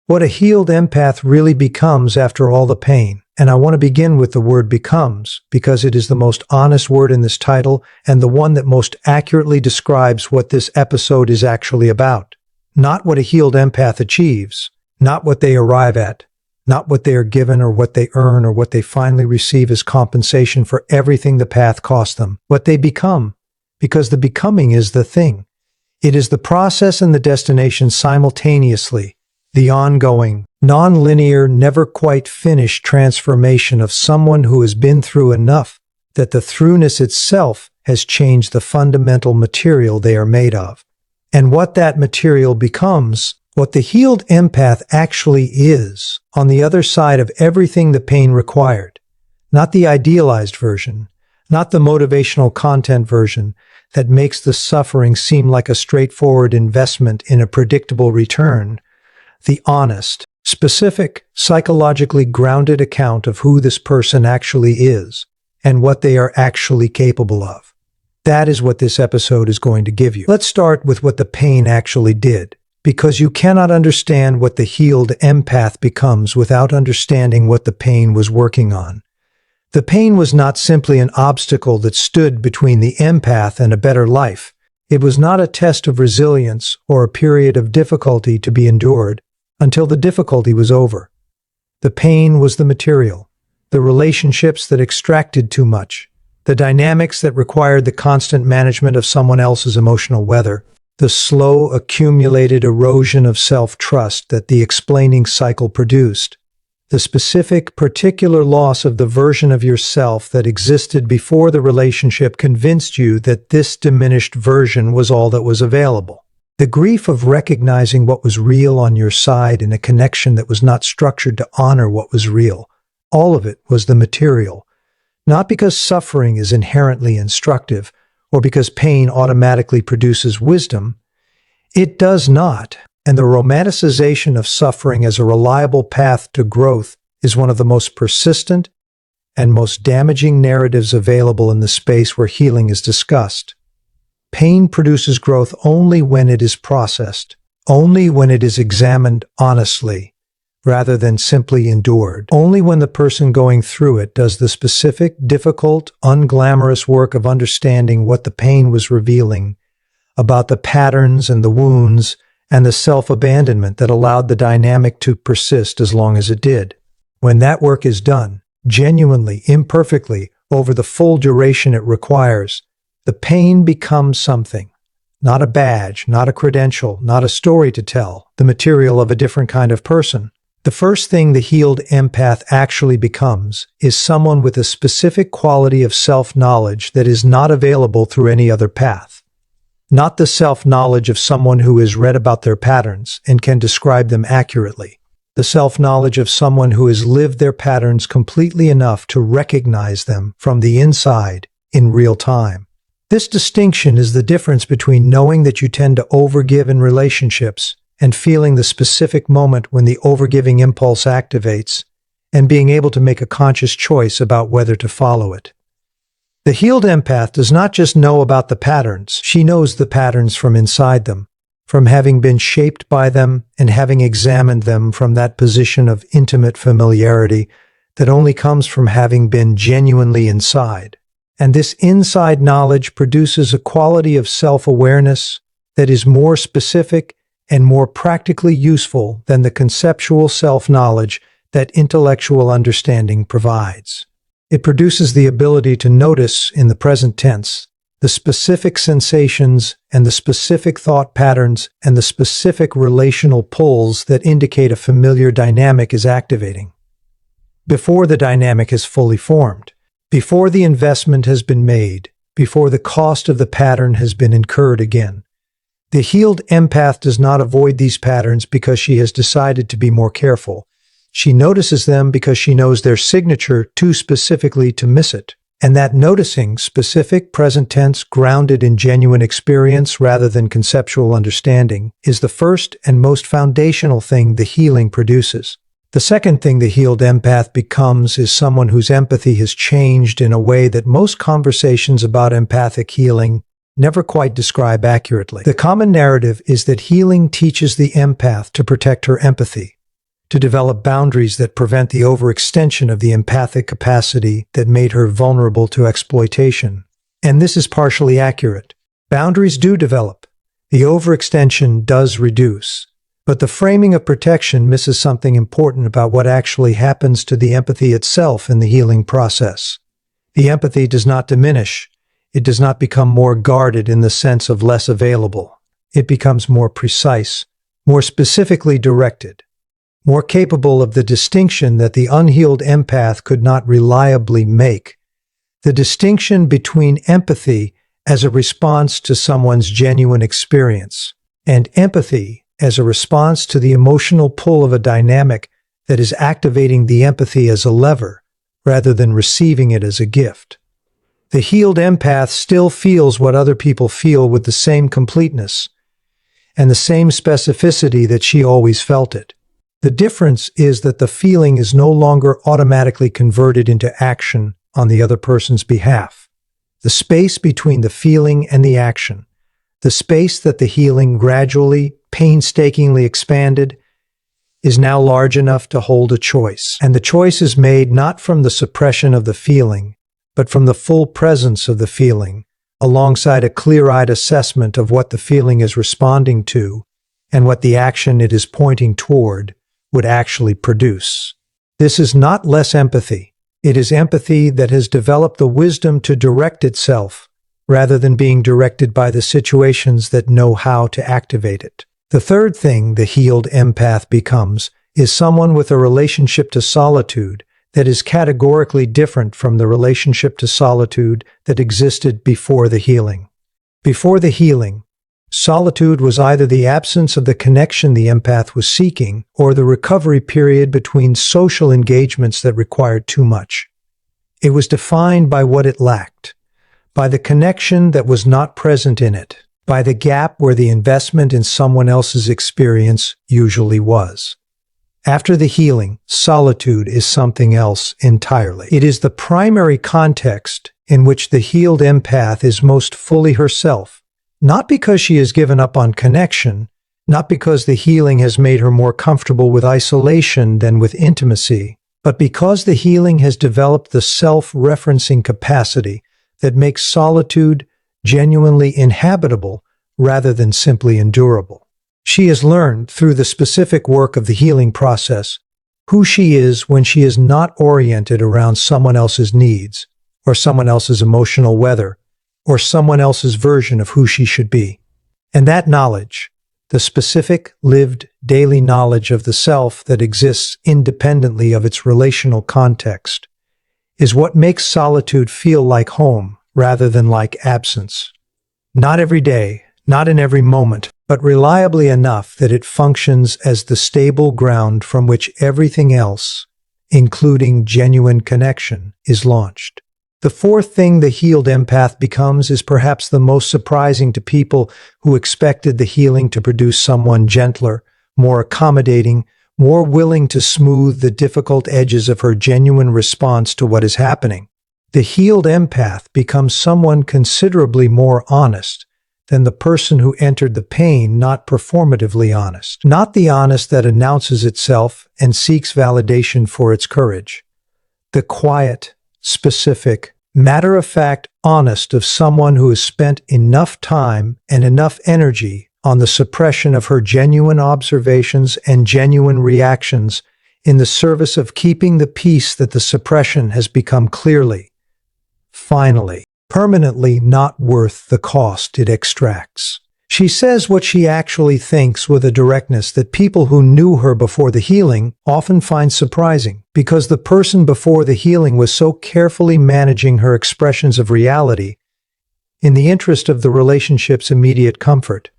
what a healed empath really becomes after all the pain. And I want to begin with the word becomes, because it is the most honest word in this title and the one that most accurately describes what this episode is actually about. Not what a healed empath achieves, not what they arrive at, not what they are given or what they earn or what they finally receive as compensation for everything the path cost them. What they become, because the becoming is the thing. It is the process and the destination simultaneously, the ongoing, non-linear, never quite finished transformation of someone who has been through enough that the throughness itself has changed the fundamental material they are made of. And what that material becomes, what the healed empath actually is, on the other side of everything the pain required. Not the idealized version, not the motivational content version that makes the suffering seem like a straightforward investment in a predictable return. The honest, specific, psychologically grounded account of who this person actually is and what they are actually capable of. That is what this episode is going to give you. Let's start with what the pain actually did, because you cannot understand what the healed empath becomes without understanding what the pain was working on. The pain was not simply an obstacle that stood between the empath and a better life. It was not a test of resilience or a period of difficulty to be endured until the difficulty was over. The pain was the material, the relationships that extracted too much, the dynamics that required the constant management of someone else's emotional weather, the slow accumulated erosion of self-trust that the explaining cycle produced, the specific, particular loss of the version of yourself that existed before the relationship convinced you that this diminished version was all that was available. The grief of recognizing what was real on your side in a connection that was not structured to honor what was real. All of it was the material. Not because suffering is inherently instructive, or because pain automatically produces wisdom. It does not, and the romanticization of suffering as a reliable path to growth is one of the most persistent and most damaging narratives available in the space where healing is discussed. Pain produces growth only when it is processed, only when it is examined honestly, rather than simply endured. Only when the person going through it does the specific, difficult, unglamorous work of understanding what the pain was revealing about the patterns and the wounds and the self-abandonment that allowed the dynamic to persist as long as it did. When that work is done, genuinely, imperfectly, over the full duration it requires, the pain becomes something. Not a badge, not a credential, not a story to tell, the material of a different kind of person. The first thing the healed empath actually becomes is someone with a specific quality of self-knowledge that is not available through any other path. Not the self-knowledge of someone who has read about their patterns and can describe them accurately. The self-knowledge of someone who has lived their patterns completely enough to recognize them from the inside in real time. This distinction is the difference between knowing that you tend to overgive in relationships and feeling the specific moment when the overgiving impulse activates and being able to make a conscious choice about whether to follow it. The healed empath does not just know about the patterns, she knows the patterns from inside them, from having been shaped by them and having examined them from that position of intimate familiarity that only comes from having been genuinely inside. And this inside knowledge produces a quality of self-awareness that is more specific and more practically useful than the conceptual self-knowledge that intellectual understanding provides. It produces the ability to notice, in the present tense, the specific sensations and the specific thought patterns and the specific relational pulls that indicate a familiar dynamic is activating, before the dynamic is fully formed. Before the investment has been made, before the cost of the pattern has been incurred again. The healed empath does not avoid these patterns because she has decided to be more careful. She notices them because she knows their signature too specifically to miss it. And that noticing, specific, present tense, grounded in genuine experience rather than conceptual understanding, is the first and most foundational thing the healing produces. The second thing the healed empath becomes is someone whose empathy has changed in a way that most conversations about empathic healing never quite describe accurately. The common narrative is that healing teaches the empath to protect her empathy, to develop boundaries that prevent the overextension of the empathic capacity that made her vulnerable to exploitation. And this is partially accurate. Boundaries do develop. The overextension does reduce. But the framing of protection misses something important about what actually happens to the empathy itself in the healing process. The empathy does not diminish. It does not become more guarded in the sense of less available. It becomes more precise, more specifically directed, more capable of the distinction that the unhealed empath could not reliably make. The distinction between empathy as a response to someone's genuine experience and empathy as a response to the emotional pull of a dynamic that is activating the empathy as a lever rather than receiving it as a gift. The healed empath still feels what other people feel with the same completeness and the same specificity that she always felt it. The difference is that the feeling is no longer automatically converted into action on the other person's behalf. The space between the feeling and the action, the space that the healing gradually, painstakingly expanded, is now large enough to hold a choice. And the choice is made not from the suppression of the feeling, but from the full presence of the feeling, alongside a clear-eyed assessment of what the feeling is responding to and what the action it is pointing toward would actually produce. This is not less empathy. It is empathy that has developed the wisdom to direct itself rather than being directed by the situations that know how to activate it. The third thing the healed empath becomes is someone with a relationship to solitude that is categorically different from the relationship to solitude that existed before the healing. Before the healing, solitude was either the absence of the connection the empath was seeking or the recovery period between social engagements that required too much. It was defined by what it lacked, by the connection that was not present in it, by the gap where the investment in someone else's experience usually was. After the healing, solitude is something else entirely. It is the primary context in which the healed empath is most fully herself, not because she has given up on connection, not because the healing has made her more comfortable with isolation than with intimacy, but because the healing has developed the self-referencing capacity that makes solitude genuinely inhabitable rather than simply endurable. She has learned, through the specific work of the healing process, who she is when she is not oriented around someone else's needs, or someone else's emotional weather, or someone else's version of who she should be. And that knowledge, the specific, lived, daily knowledge of the self that exists independently of its relational context, is what makes solitude feel like home rather than like absence. Not every day, not in every moment, but reliably enough that it functions as the stable ground from which everything else, including genuine connection, is launched. The fourth thing the healed empath becomes is perhaps the most surprising to people who expected the healing to produce someone gentler, more accommodating, more willing to smooth the difficult edges of her genuine response to what is happening. The healed empath becomes someone considerably more honest than the person who entered the pain, not performatively honest, not the honest that announces itself and seeks validation for its courage. The quiet, specific, matter-of-fact honest of someone who has spent enough time and enough energy on the suppression of her genuine observations and genuine reactions in the service of keeping the peace that the suppression has become clearly, finally, permanently not worth the cost it extracts. She says what she actually thinks with a directness that people who knew her before the healing often find surprising, because the person before the healing was so carefully managing her expressions of reality in the interest of the relationship's immediate comfort.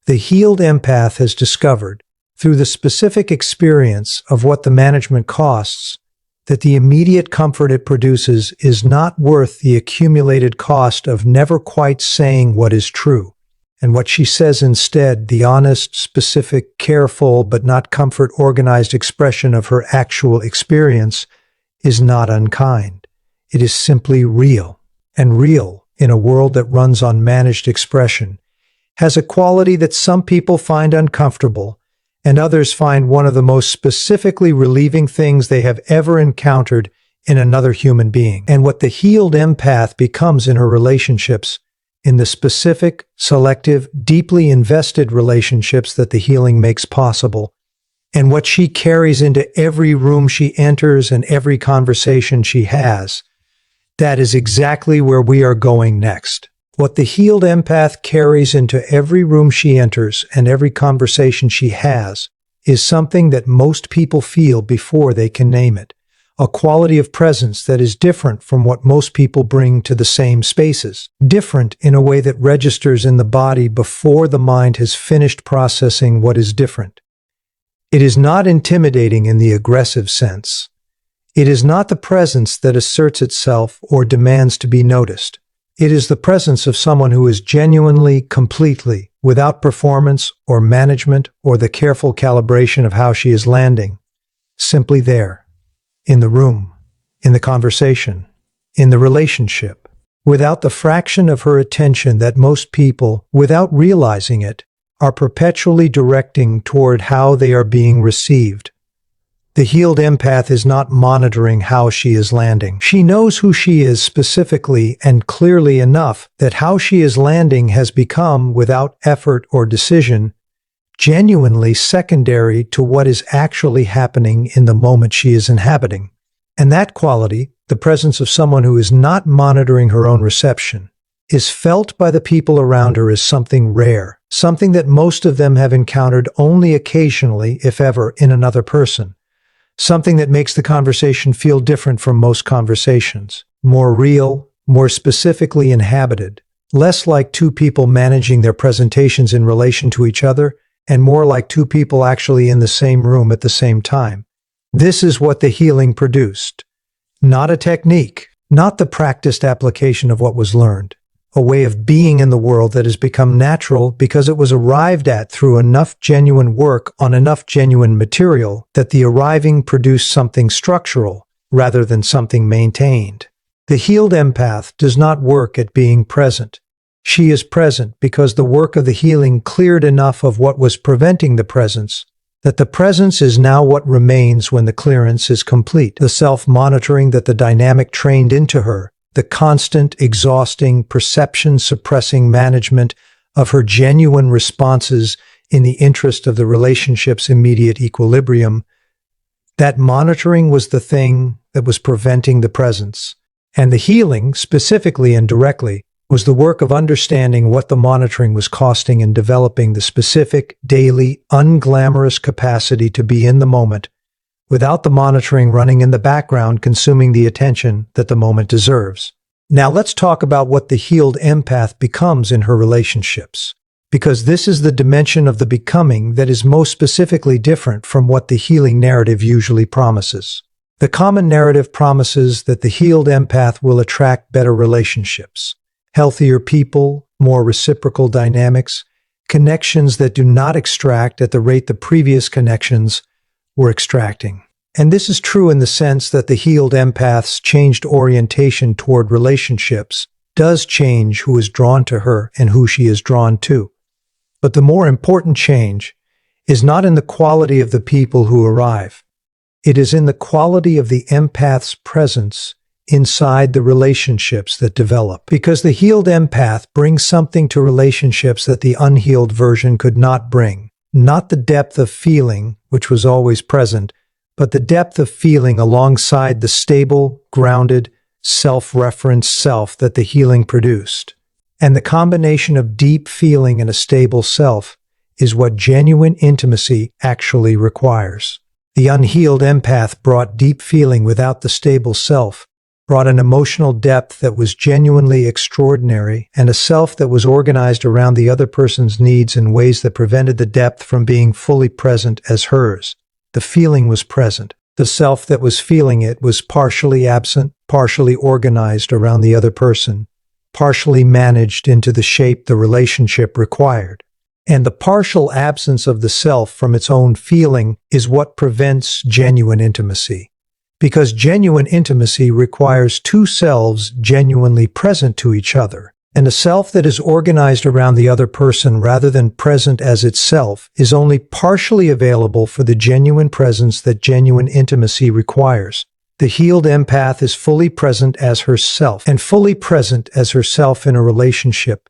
The healed empath has discovered, through the specific experience of what the management costs, that the immediate comfort it produces is not worth the accumulated cost of never quite saying what is true. And what she says instead, the honest, specific, careful, but not comfort-organized expression of her actual experience, is not unkind. It is simply real. And real, in a world that runs on managed expression, has a quality that some people find uncomfortable and others find one of the most specifically relieving things they have ever encountered in another human being. And what the healed empath becomes in her relationships, in the specific, selective, deeply invested relationships that the healing makes possible, and what she carries into every room she enters and every conversation she has, that is exactly where we are going next. What the healed empath carries into every room she enters and every conversation she has is something that most people feel before they can name it. A quality of presence that is different from what most people bring to the same spaces. Different in a way that registers in the body before the mind has finished processing what is different. It is not intimidating in the aggressive sense. It is not the presence that asserts itself or demands to be noticed. It is the presence of someone who is genuinely, completely, without performance or management or the careful calibration of how she is landing, simply there, in the room, in the conversation, in the relationship, without the fraction of her attention that most people, without realizing it, are perpetually directing toward how they are being received. The healed empath is not monitoring how she is landing. She knows who she is specifically and clearly enough that how she is landing has become, without effort or decision, genuinely secondary to what is actually happening in the moment she is inhabiting. And that quality, the presence of someone who is not monitoring her own reception, is felt by the people around her as something rare, something that most of them have encountered only occasionally, if ever, in another person. Something that makes the conversation feel different from most conversations, more real, more specifically inhabited, less like two people managing their presentations in relation to each other, and more like two people actually in the same room at the same time. This is what the healing produced. Not a technique, not the practiced application of what was learned. A way of being in the world that has become natural because it was arrived at through enough genuine work on enough genuine material that the arriving produced something structural rather than something maintained. The healed empath does not work at being present. She is present because the work of the healing cleared enough of what was preventing the presence, that the presence is now what remains when the clearance is complete. The self-monitoring that the dynamic trained into her, the constant, exhausting, perception-suppressing management of her genuine responses in the interest of the relationship's immediate equilibrium, that monitoring was the thing that was preventing the presence. And the healing, specifically and directly, was the work of understanding what the monitoring was costing and developing the specific, daily, unglamorous capacity to be in the moment, without the monitoring running in the background consuming the attention that the moment deserves. Now let's talk about what the healed empath becomes in her relationships, because this is the dimension of the becoming that is most specifically different from what the healing narrative usually promises. The common narrative promises that the healed empath will attract better relationships, healthier people, more reciprocal dynamics, connections that do not extract at the rate the previous connections were extracting. And this is true in the sense that the healed empath's changed orientation toward relationships does change who is drawn to her and who she is drawn to. But the more important change is not in the quality of the people who arrive. It is in the quality of the empath's presence inside the relationships that develop. Because the healed empath brings something to relationships that the unhealed version could not bring. Not the depth of feeling, which was always present, but the depth of feeling alongside the stable, grounded, self-referenced self that the healing produced. And the combination of deep feeling and a stable self is what genuine intimacy actually requires. The unhealed empath brought deep feeling without the stable self, brought an emotional depth that was genuinely extraordinary, and a self that was organized around the other person's needs in ways that prevented the depth from being fully present as hers. The feeling was present. The self that was feeling it was partially absent, partially organized around the other person, partially managed into the shape the relationship required. And the partial absence of the self from its own feeling is what prevents genuine intimacy. Because genuine intimacy requires two selves genuinely present to each other. And a self that is organized around the other person rather than present as itself is only partially available for the genuine presence that genuine intimacy requires. The healed empath is fully present as herself, and fully present as herself in a relationship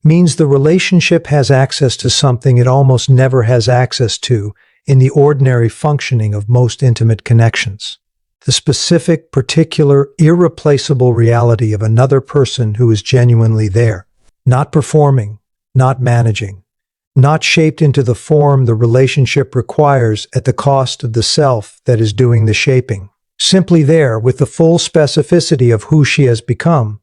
means the relationship has access to something it almost never has access to in the ordinary functioning of most intimate connections. The specific, particular, irreplaceable reality of another person who is genuinely there, not performing, not managing, not shaped into the form the relationship requires at the cost of the self that is doing the shaping. Simply there with the full specificity of who she has become,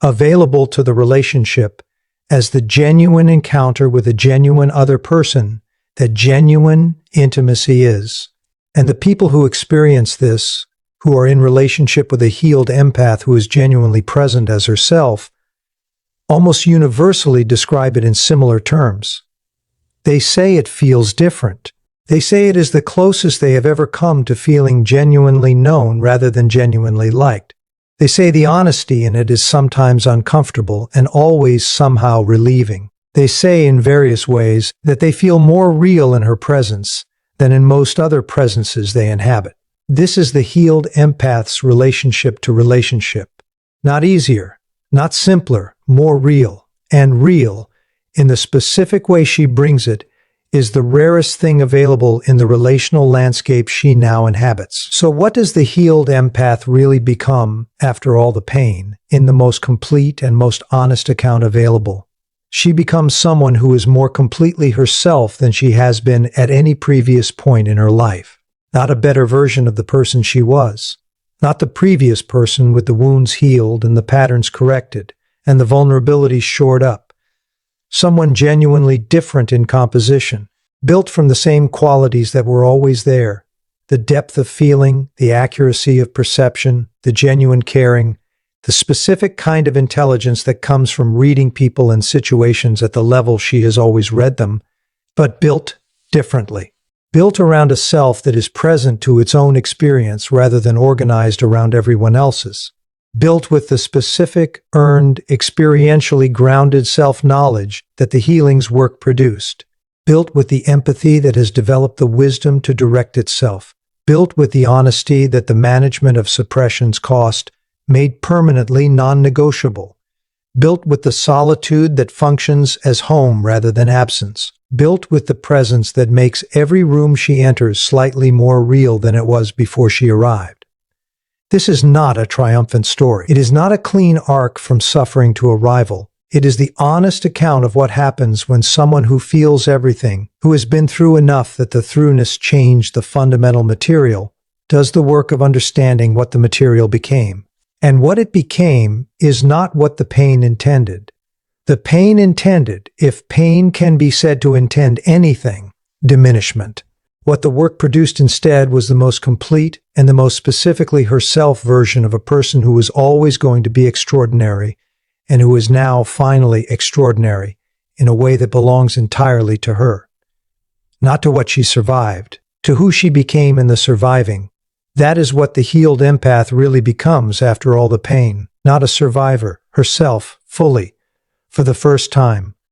available to the relationship as the genuine encounter with a genuine other person that genuine intimacy is. And the people who experience this, who are in relationship with a healed empath who is genuinely present as herself, almost universally describe it in similar terms. They say it feels different. They say it is the closest they have ever come to feeling genuinely known rather than genuinely liked. They say the honesty in it is sometimes uncomfortable and always somehow relieving. They say in various ways that they feel more real in her presence than in most other presences they inhabit. This is the healed empath's relationship to relationship. Not easier, not simpler, more real. And real, in the specific way she brings it, is the rarest thing available in the relational landscape she now inhabits. So what does the healed empath really become after all the pain, in the most complete and most honest account available? She becomes someone who is more completely herself than she has been at any previous point in her life. Not a better version of the person she was. Not the previous person with the wounds healed and the patterns corrected and the vulnerabilities shored up. Someone genuinely different in composition, built from the same qualities that were always there. The depth of feeling, the accuracy of perception, the genuine caring, the specific kind of intelligence that comes from reading people and situations at the level she has always read them, but built differently. Built around a self that is present to its own experience rather than organized around everyone else's. Built with the specific, earned, experientially grounded self-knowledge that the healing's work produced. Built with the empathy that has developed the wisdom to direct itself. Built with the honesty that the management of suppressions cost, made permanently non-negotiable. Built with the solitude that functions as home rather than absence. Built with the presence that makes every room she enters slightly more real than it was before she arrived. This is not a triumphant story. It is not a clean arc from suffering to arrival. It is the honest account of what happens when someone who feels everything, who has been through enough that the throughness changed the fundamental material, does the work of understanding what the material became. And what it became is not what the pain intended. The pain intended, if pain can be said to intend anything, diminishment. What the work produced instead was the most complete and the most specifically herself version of a person who was always going to be extraordinary and who is now finally extraordinary in a way that belongs entirely to her. Not to what she survived, to who she became in the surviving. That is what the healed empath really becomes after all the pain. Not a survivor, herself, fully, for the first time.